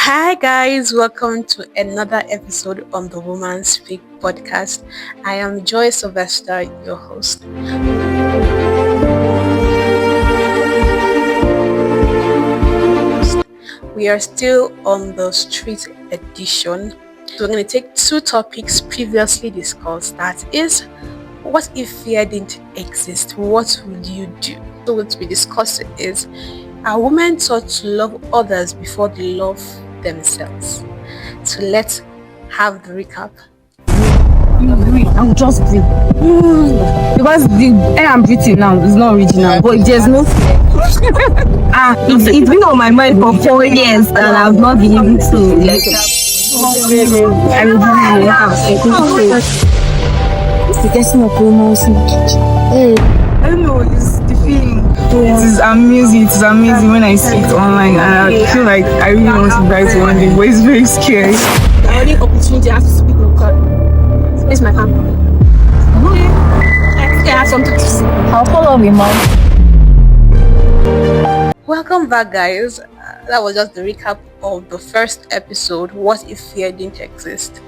Hi guys, welcome to another episode on the Woman Speak podcast. I am Joy Sylvester, your host. We are still on the street edition. So we're going to take two topics previously discussed. That is, what if fear didn't exist? What would you do? So what we discussed is, are women taught to love others before they love themselves? So let's have the recap. Breathe. I will just breathe. Because the air I'm breathing now is not original. But if there's no it's been on my mind for 4 years and I've not been able to I will the guessing of almost I don't know, it's the feeling. It is amazing when I see it online and I feel like I really want to write it one day, but it's very scary. The only opportunity I have to speak with God. It's my family. I have something to say. I'll follow me, mom. Welcome back, guys. That was just the recap of the first episode, What If Fear Didn't Exist?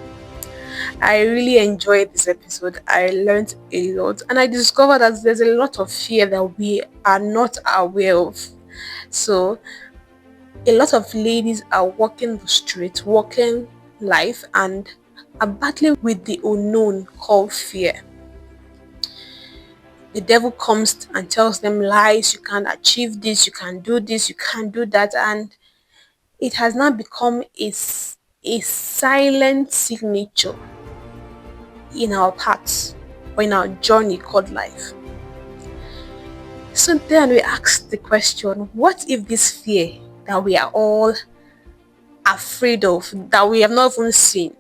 I really enjoyed this episode. I learned a lot and I discovered that there's a lot of fear that we are not aware of. So a lot of ladies are walking the street, walking life, and are battling with the unknown called fear. The devil comes and tells them lies. You can't achieve this, you can't do this, you can't do that, and it has now become a silent signature in our paths or in our journey called life. So then we ask the question, what if this fear that we are all afraid of, that we have not even seen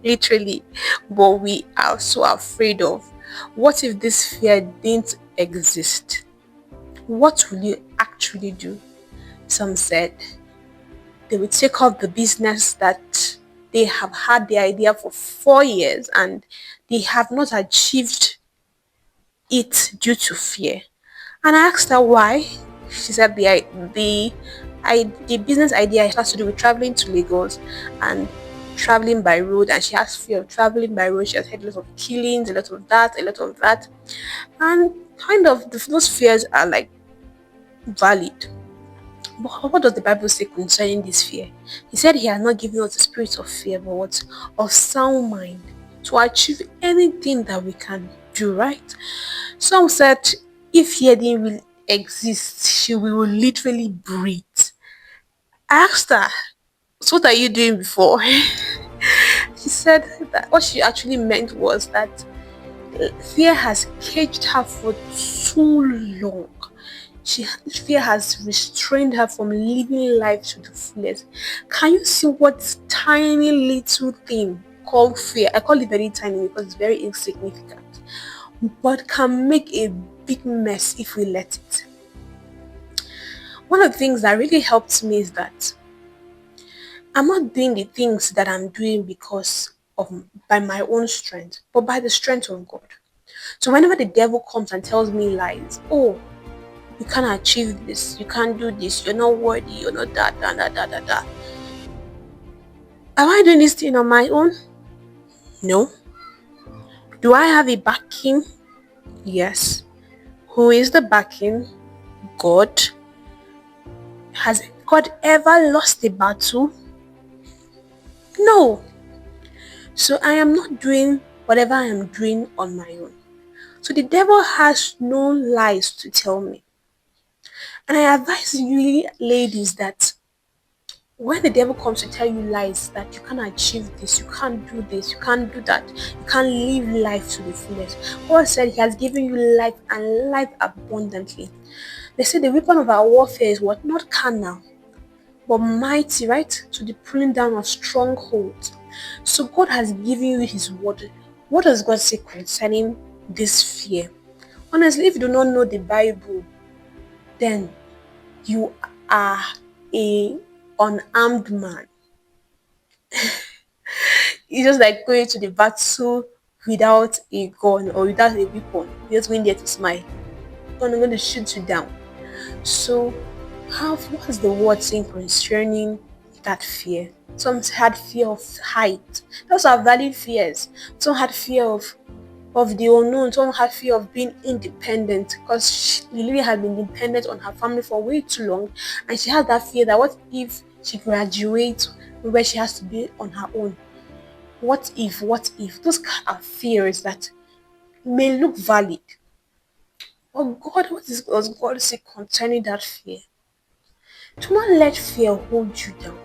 literally, but we are so afraid of, what if this fear didn't exist? What will you actually do? Some said they will take up the business that they have had the idea for 4 years and they have not achieved it due to fear. And I asked her why. She said the business idea has to do with traveling to Lagos and traveling by road, and she has fear of traveling by road. She has had a lot of killings, a lot of that, and kind of those fears are like valid. But what does the Bible say concerning this fear? He said he has not given us the spirit of fear, but what? Of sound mind, to achieve anything that we can do, right? Some said if fear didn't really exist, she will literally breathe. I asked her, so what are you doing before? She said that what she actually meant was that fear has caged her for too long. Fear has restrained her from living life to the fullest. Can you see what tiny little thing called fear? I call it very tiny because it's very insignificant, but can make a big mess if we let it. One of the things that really helped me is that I'm not doing the things that I'm doing because of by my own strength, but by the strength of God. So whenever the devil comes and tells me lies, oh, you can't achieve this, you can't do this, you're not worthy, you're not that. Am I doing this thing on my own? No. Do I have a backing? Yes. Who is the backing? God. Has God ever lost a battle? No. So I am not doing whatever I am doing on my own. So the devil has no lies to tell me. And I advise you ladies that when the devil comes to tell you lies that you can't achieve this, you can't do this, you can't do that, you can't live life to the fullest. God said he has given you life and life abundantly. They say the weapon of our warfare is what? Not carnal, but mighty, right? To the pulling down of strongholds. So God has given you his word. What does God say concerning this fear? Honestly, if you do not know the Bible, then you are a unarmed man. It's just like going to the battle without a gun or without a weapon. You're just going there to smile. I'm going to shoot you down. So, what is the word saying concerning that fear. Some had fear of height. Those are valid fears. Some had fear of the unknown. Some had fear of being independent because Lily had been dependent on her family for way too long, and she had that fear that what if she graduates where she has to be on her own? What if? What if? Those are fears that may look valid. But God, does God say concerning that fear? Do not let fear hold you down.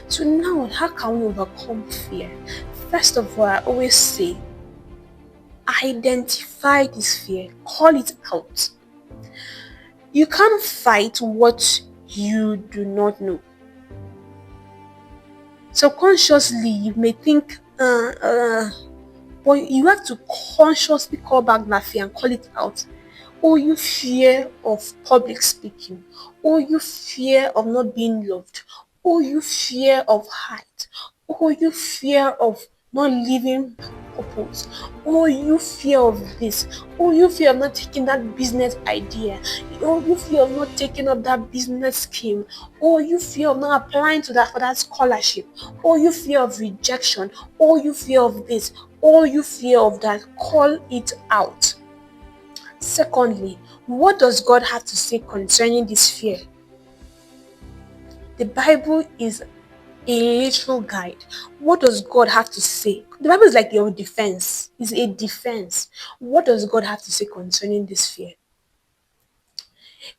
So now, how can we overcome fear? First of all, I always say, identify this fear, call it out. You can't fight what you do not know. Subconsciously, you may think, but you have to consciously call back that fear and call it out. Oh, you fear of public speaking. Oh, you fear of not being loved. Oh, you fear of height. Oh, you fear of not living purpose. Oh, you fear of this. Oh, you fear of not taking that business idea. Oh, you fear of not taking up that business scheme. Oh, you fear of not applying to that for that scholarship. Oh, you fear of rejection. Oh, you fear of this. Oh, you fear of that. Call it out. Secondly, what does God have to say concerning this fear? The Bible is a literal guide. What does God have to say? The Bible is like your defense. It's a defense. What does God have to say concerning this fear?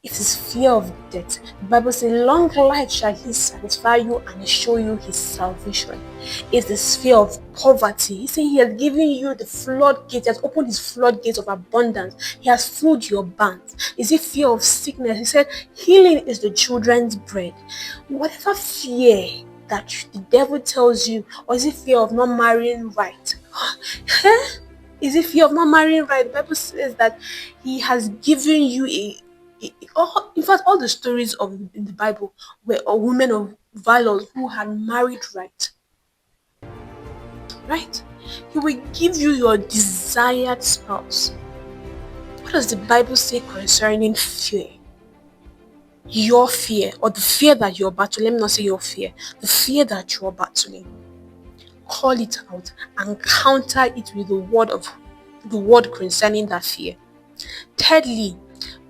It is fear of death. The Bible says, long life shall he satisfy you and show you his salvation. It's this fear of poverty. He said he has given you the floodgates, he has opened his floodgates of abundance. He has filled your barns. Is it fear of sickness? He said, healing is the children's bread. Whatever fear that the devil tells you, or is it fear of not marrying right? Is it fear of not marrying right? The Bible says that he has given you in fact, all the stories in the Bible were women of valor who had married right. Right? He will give you your desired spouse. What does the Bible say concerning fear? Your fear, or the fear that you're battling. Let me not say your fear. The fear that you're battling. Call it out and counter it with the word concerning that fear. Thirdly,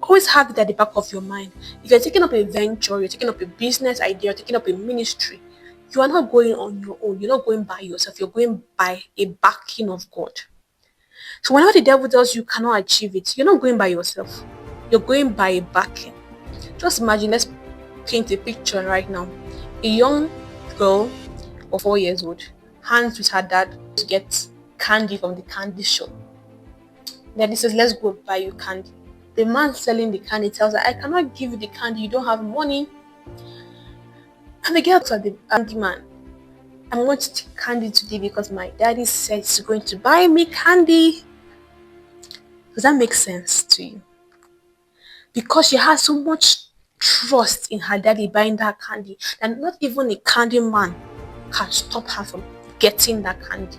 always have it at the back of your mind. If you're taking up a venture, you're taking up a business idea, you're taking up a ministry, you are not going on your own. You're not going by yourself. You're going by a backing of God. So whenever the devil tells you cannot achieve it, you're not going by yourself. You're going by a backing. Just imagine, let's paint a picture right now. A young girl of 4 years old hands with her dad to get candy from the candy shop. Then he says, let's go buy you candy. The man selling the candy tells her, I cannot give you the candy, you don't have money. And the girl looks at the candy man, I'm going to take candy today because my daddy said he's going to buy me candy. Does that make sense to you? Because she has so much trust in her daddy buying that candy that not even a candy man can stop her from getting that candy.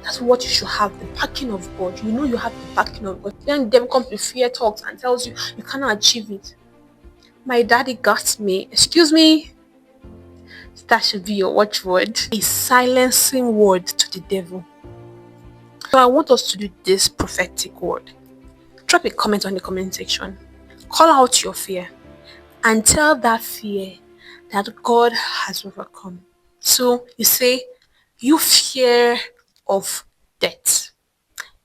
That's what you should have, the backing of God. You know you have the backing of God. Then the devil comes with fear talks and tells you you cannot achieve it. My daddy got me. Excuse me. That should be your watchword. A silencing word to the devil. So I want us to do this prophetic word. Drop a comment on the comment section. Call out your fear and tell that fear that God has overcome. So you say, you fear of death,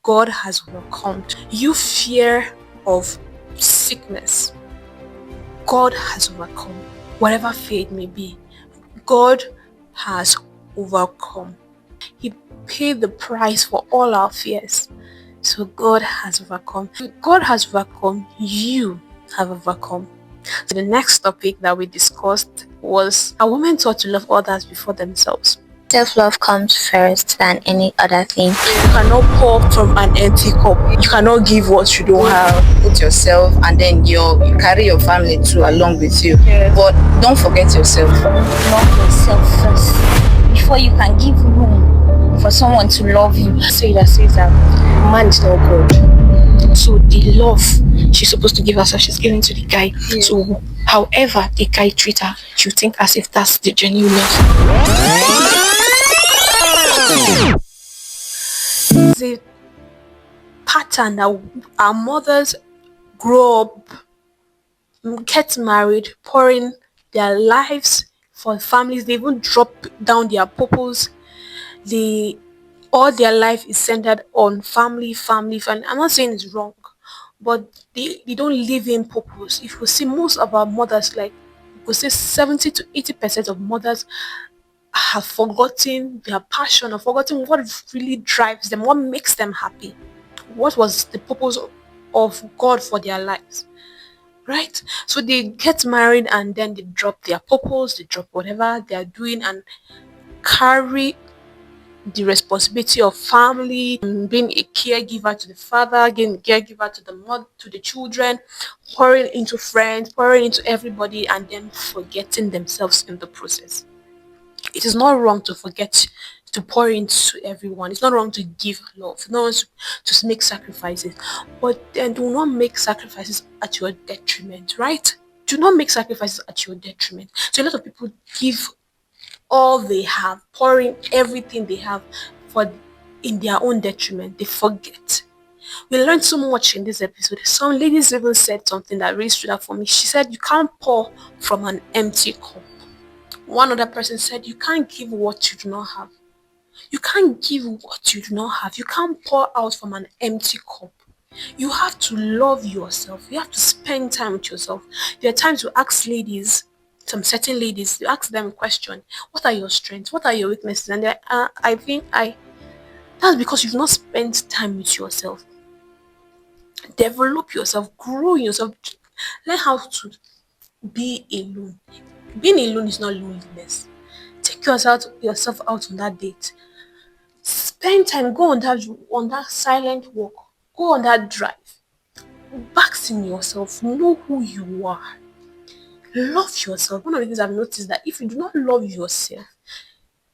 God has overcome. You fear of sickness, God has overcome. Whatever fear it may be, God has overcome. He paid the price for all our fears. So God has overcome. God has overcome. You have overcome. So the next topic that we discussed was, a woman taught to love others before themselves. Self-love comes first than any other thing. You cannot pour from an empty cup. You cannot give what you don't have. Put yourself and then you carry your family too along with you. Yes. But don't forget yourself. Love yourself first before you can give room for someone to love you. Say that says that man is not God. So the love she's supposed to give herself, she's giving to the guy. Yeah. So However, a guy treat her, she'll think as if that's the genuine love. It's a pattern that our mothers grow up, get married, pouring their lives for families. They even drop down their purpose. They all their life is centered on family, family, family. I'm not saying it's wrong, but they don't live in purpose. If you see most of our mothers, like you could say 70 to 80% of mothers have forgotten their passion or forgotten what really drives them, what makes them happy. What was the purpose of God for their lives? Right? So they get married and then they drop their purpose, they drop whatever they are doing and carry the responsibility of family, being a caregiver to the father, being a caregiver to the mother, to the children, pouring into friends, pouring into everybody, and then forgetting themselves in the process. It is not wrong to forget to pour into everyone. It's not wrong to give love. It's not wrong to make sacrifices, but then do not make sacrifices at your detriment, right? Do not make sacrifices at your detriment. So a lot of people give all they have, pouring everything they have for in their own detriment. They forget. We learned so much in this episode. Some ladies even said something that really stood out for me. She said, "You can't pour from an empty cup." One other person said, "You can't give what you do not have." You can't give what you do not have. You can't pour out from an empty cup. You have to love yourself. You have to spend time with yourself. There are times you ask ladies, some certain ladies, you ask them a question, what are your strengths? What are your weaknesses? And I think that's because you've not spent time with yourself. Develop yourself, grow yourself, learn how to be alone. Being alone is not loneliness. Take yourself out on that date. Spend time, go on that silent walk, go on that drive. Bask in yourself, know who you are. Love yourself. One of the things I've noticed that if you do not love yourself,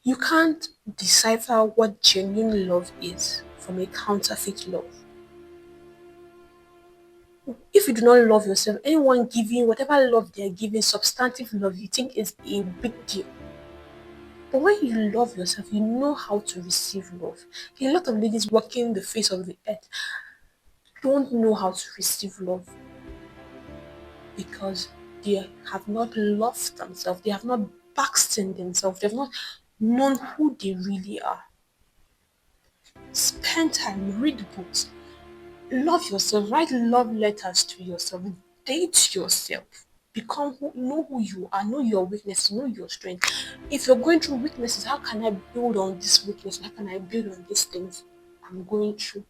you can't decipher what genuine love is from a counterfeit love. If you do not love yourself, anyone giving whatever love they're giving, substantive love, you think is a big deal. But when you love yourself, you know how to receive love. A lot of ladies walking the face of the earth don't know how to receive love because they have not loved themselves, they have not basked in themselves, they have not known who they really are. Spend time, read books, love yourself, write love letters to yourself, date yourself. Know who you are, know your weaknesses, know your strength. If you're going through weaknesses, how can I build on this weakness? How can I build on these things I'm going through?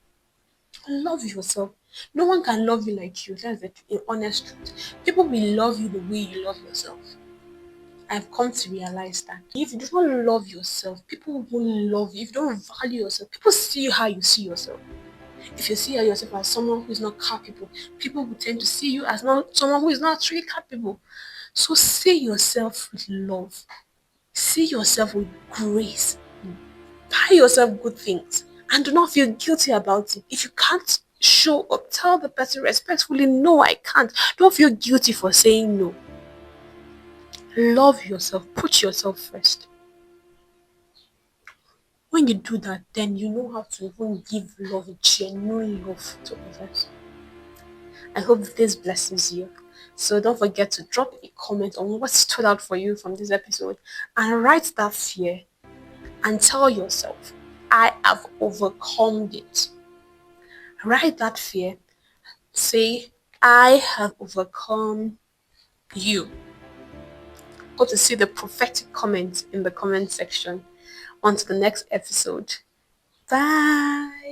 Love yourself. No one can love you like you. That's the honest truth. People will love you the way you love yourself. I've come to realize that if you don't love yourself, people won't love you. If you don't value yourself, people see how you see yourself. If you see yourself as someone who is not capable, people will tend to see you as not someone who is not really capable. So see yourself with love. See yourself with grace. Buy yourself good things and do not feel guilty about it. If you can't show up, tell the person respectfully, no, I can't. Don't feel guilty for saying no. Love yourself. Put yourself first. When you do that, then you know how to even give love, genuine love to others. I hope this blesses you. So don't forget to drop a comment on what stood out for you from this episode and write that fear and tell yourself, I have overcome it. Write that fear. Say, I have overcome you. Hope to see the prophetic comments in the comment section. On to the next episode. Bye.